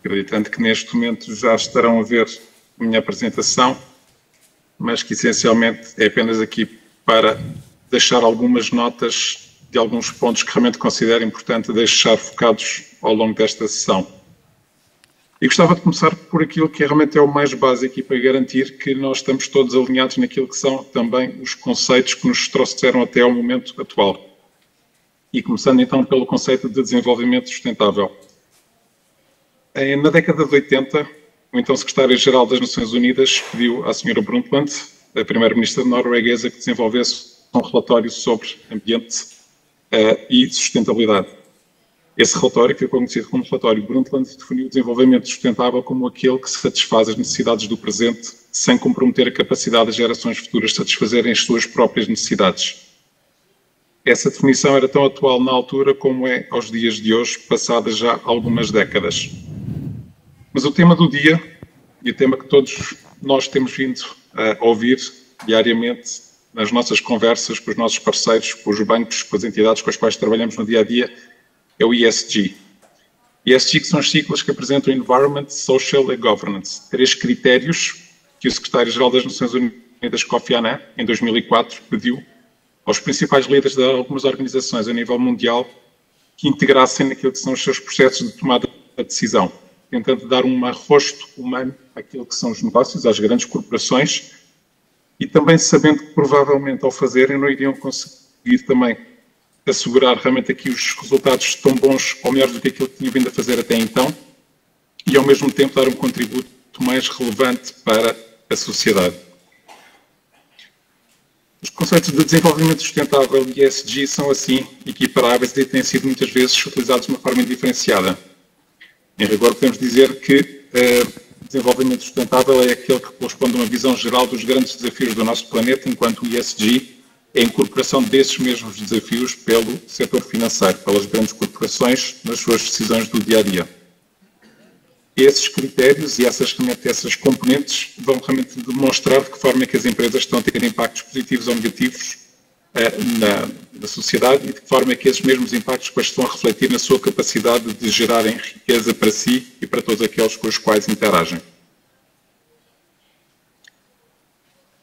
acreditando que neste momento já estarão a ver a minha apresentação, mas que essencialmente é apenas aqui para deixar algumas notas de alguns pontos que realmente considero importante deixar focados ao longo desta sessão. E gostava de começar por aquilo que realmente é o mais básico e para garantir que nós estamos todos alinhados naquilo que são também os conceitos que nos trouxeram até ao momento atual. E começando então pelo conceito de desenvolvimento sustentável. Na década de 80, o então secretário-geral das Nações Unidas pediu à senhora Brundtland, a primeira-ministra norueguesa, que desenvolvesse um relatório sobre ambiente e sustentabilidade. Esse relatório, que ficou conhecido como relatório Brundtland, definiu o desenvolvimento sustentável como aquele que satisfaz as necessidades do presente sem comprometer a capacidade das gerações futuras de satisfazerem as suas próprias necessidades. Essa definição era tão atual na altura como é aos dias de hoje, passadas já algumas décadas. Mas o tema do dia, e o tema que todos nós temos vindo a ouvir diariamente nas nossas conversas com os nossos parceiros, com os bancos, com as entidades com as quais trabalhamos no dia-a-dia, é o ESG. ESG que são as siglas que apresentam Environment, Social e Governance. 3 critérios que o secretário-geral das Nações Unidas, Kofi Annan, em 2004, pediu aos principais líderes de algumas organizações a nível mundial que integrassem naquilo que são os seus processos de tomada de decisão, tentando dar um rosto humano àquilo que são os negócios, às grandes corporações, e também sabendo que provavelmente ao fazerem não iriam conseguir também assegurar realmente aqui os resultados tão bons ou melhores do que aquilo que tinham vindo a fazer até então, e ao mesmo tempo dar um contributo mais relevante para a sociedade. Os conceitos de desenvolvimento sustentável e ESG são assim equiparáveis e têm sido muitas vezes utilizados de uma forma diferenciada. Em rigor, podemos dizer que desenvolvimento sustentável é aquele que corresponde a uma visão geral dos grandes desafios do nosso planeta, enquanto o ESG é a incorporação desses mesmos desafios pelo setor financeiro, pelas grandes corporações, nas suas decisões do dia-a-dia. Esses critérios e essas componentes vão realmente demonstrar de que forma é que as empresas estão a ter impactos positivos ou negativos na sociedade e de que forma é que esses mesmos impactos depois estão a refletir na sua capacidade de gerarem riqueza para si e para todos aqueles com os quais interagem.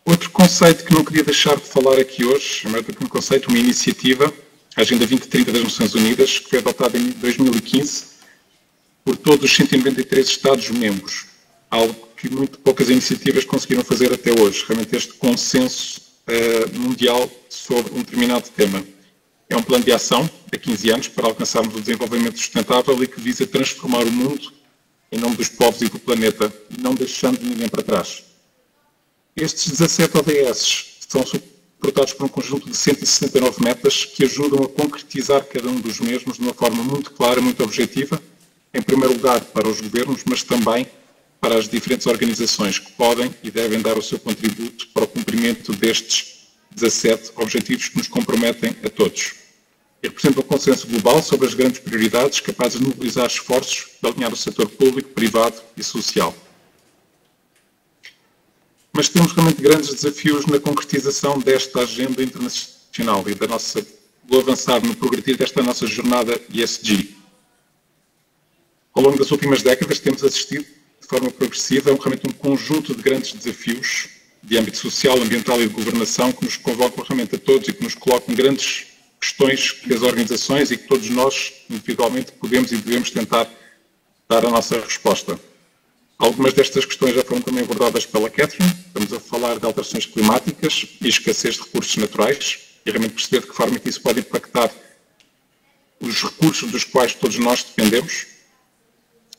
Outro conceito que não queria deixar de falar aqui hoje, mais do que um conceito, uma iniciativa, a Agenda 2030 das Nações Unidas, que foi adotada em 2015 por todos os 193 Estados-membros, algo que muito poucas iniciativas conseguiram fazer até hoje, realmente este consenso mundial sobre um determinado tema. É um plano de ação de 15 anos para alcançarmos o desenvolvimento sustentável e que visa transformar o mundo em nome dos povos e do planeta, não deixando ninguém para trás. Estes 17 ODS são suportados por um conjunto de 169 metas que ajudam a concretizar cada um dos mesmos de uma forma muito clara, muito objetiva, em primeiro lugar para os governos, mas também para as diferentes organizações que podem e devem dar o seu contributo para o cumprimento destes 17 objetivos que nos comprometem a todos. E representa um consenso global sobre as grandes prioridades capazes de mobilizar esforços de alinhar o setor público, privado e social. Mas temos realmente grandes desafios na concretização desta agenda internacional e do avançar no progredir desta nossa jornada ESG. Ao longo das últimas décadas temos assistido de forma progressiva a realmente um conjunto de grandes desafios de âmbito social, ambiental e de governação que nos convocam realmente a todos e que nos colocam grandes questões que as organizações e que todos nós individualmente podemos e devemos tentar dar a nossa resposta. Algumas destas questões já foram também abordadas pela Catherine. Estamos a falar de alterações climáticas e escassez de recursos naturais e realmente perceber de que forma que isso pode impactar os recursos dos quais todos nós dependemos.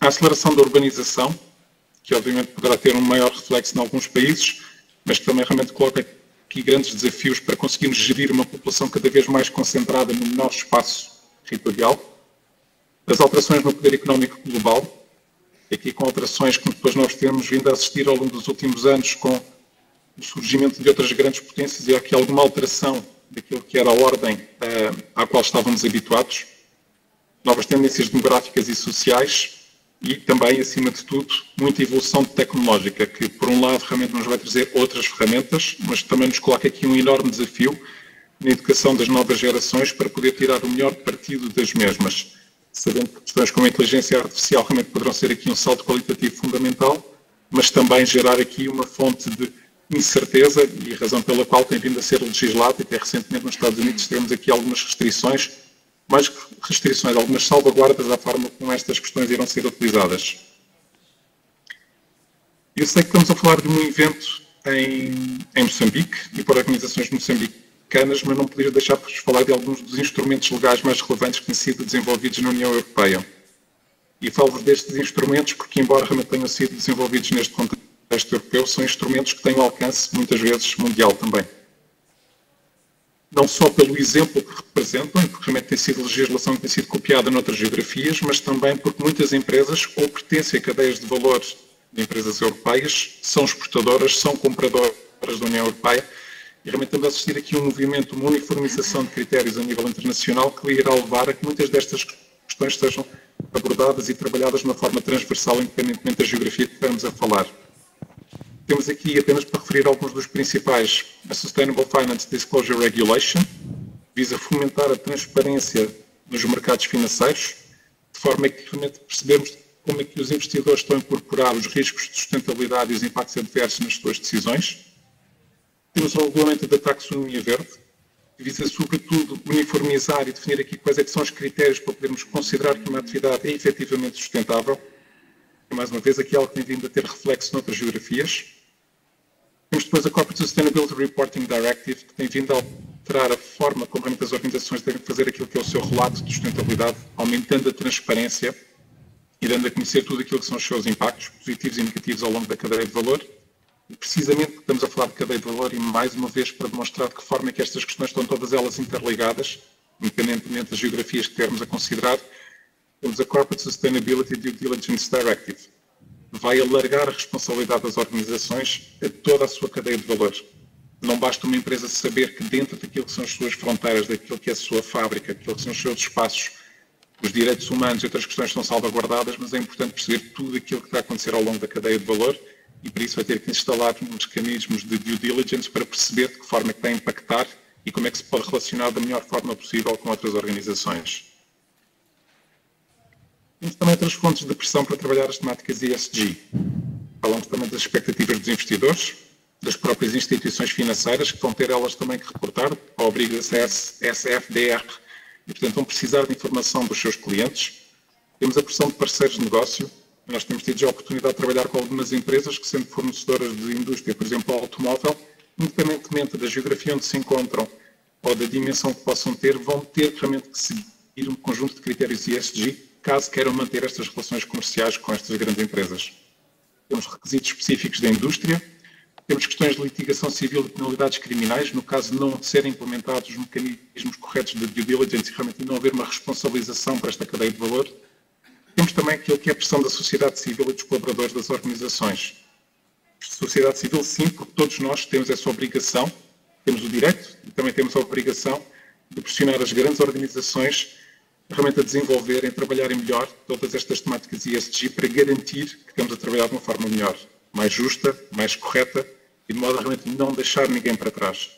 A aceleração da urbanização, que obviamente poderá ter um maior reflexo em alguns países, mas que também realmente coloca aqui grandes desafios para conseguirmos gerir uma população cada vez mais concentrada no menor espaço territorial. As alterações no poder económico global, aqui com alterações que depois nós temos vindo a assistir ao longo dos últimos anos com o surgimento de outras grandes potências e aqui alguma alteração daquilo que era a ordem à qual estávamos habituados, novas tendências demográficas e sociais e também, acima de tudo, muita evolução tecnológica, que por um lado realmente nos vai trazer outras ferramentas, mas também nos coloca aqui um enorme desafio na educação das novas gerações para poder tirar o melhor partido das mesmas. sabendo que questões como a inteligência artificial realmente poderão ser aqui um salto qualitativo fundamental, mas também gerar aqui uma fonte de incerteza e a razão pela qual tem vindo a ser legislado, e até recentemente nos Estados Unidos tivemos aqui algumas restrições, mais que restrições, algumas salvaguardas à forma como estas questões irão ser utilizadas. Eu sei que estamos a falar de um evento em Moçambique e por organizações moçambicanas, mas não poderia deixar de falar de alguns dos instrumentos legais mais relevantes que têm sido desenvolvidos na União Europeia. E falo destes instrumentos porque, embora realmente tenham sido desenvolvidos neste contexto europeu, são instrumentos que têm um alcance, muitas vezes, mundial também. Não só pelo exemplo que representam, porque realmente tem sido legislação que tem sido copiada noutras geografias, mas também porque muitas empresas ou pertencem a cadeias de valor de empresas europeias, são exportadoras, são compradoras da União Europeia, e realmente estamos a assistir aqui a um movimento, uma uniformização de critérios a nível internacional que irá levar a que muitas destas questões sejam abordadas e trabalhadas de uma forma transversal, independentemente da geografia que estamos a falar. Temos aqui, apenas para referir alguns dos principais, a Sustainable Finance Disclosure Regulation, visa fomentar a transparência nos mercados financeiros, de forma a que realmente percebemos como é que os investidores estão a incorporar os riscos de sustentabilidade e os impactos adversos nas suas decisões. Temos o regulamento da taxonomia verde, que visa, sobretudo, uniformizar e definir aqui quais é que são os critérios para podermos considerar que uma atividade é efetivamente sustentável. E, mais uma vez, aqui é algo que tem vindo a ter reflexo noutras geografias. Temos depois a Corporate Sustainability Reporting Directive, que tem vindo a alterar a forma como as organizações devem fazer aquilo que é o seu relato de sustentabilidade, aumentando a transparência e dando a conhecer tudo aquilo que são os seus impactos, positivos e negativos, ao longo da cadeia de valor. E precisamente estamos a falar de cadeia de valor e, mais uma vez, para demonstrar de que forma é que estas questões estão todas elas interligadas, independentemente das geografias que tivermos a considerar, temos a Corporate Sustainability Due Diligence Directive. Vai alargar a responsabilidade das organizações a toda a sua cadeia de valor. Não basta uma empresa saber que dentro daquilo que são as suas fronteiras, daquilo que é a sua fábrica, daquilo que são os seus espaços, os direitos humanos e outras questões são salvaguardadas, mas é importante perceber tudo aquilo que está a acontecer ao longo da cadeia de valor, e para isso vai ter que instalar uns mecanismos de due diligence para perceber de que forma é que está a impactar e como é que se pode relacionar da melhor forma possível com outras organizações. Temos também outras fontes de pressão para trabalhar as temáticas ESG. Falamos também das expectativas dos investidores, das próprias instituições financeiras, que vão ter elas também que reportar ao abrigo da SFDR, e, portanto, vão precisar de informação dos seus clientes. Temos a pressão de parceiros de negócio. Nós temos tido já a oportunidade de trabalhar com algumas empresas que, sendo fornecedoras de indústria, por exemplo, automóvel, independentemente da geografia onde se encontram ou da dimensão que possam ter, vão ter realmente que seguir um conjunto de critérios ESG, caso queiram manter estas relações comerciais com estas grandes empresas. Temos requisitos específicos da indústria, temos questões de litigação civil e penalidades criminais, no caso de não serem implementados os mecanismos corretos de due diligence e realmente não haver uma responsabilização para esta cadeia de valor. Temos também aquilo que é a pressão da sociedade civil e dos colaboradores das organizações. Sociedade civil, sim, porque todos nós temos essa obrigação, temos o direito e também temos a obrigação de pressionar as grandes organizações realmente a desenvolverem, a trabalharem melhor todas estas temáticas ESG para garantir que estamos a trabalhar de uma forma melhor, mais justa, mais correta e de modo a realmente não deixar ninguém para trás.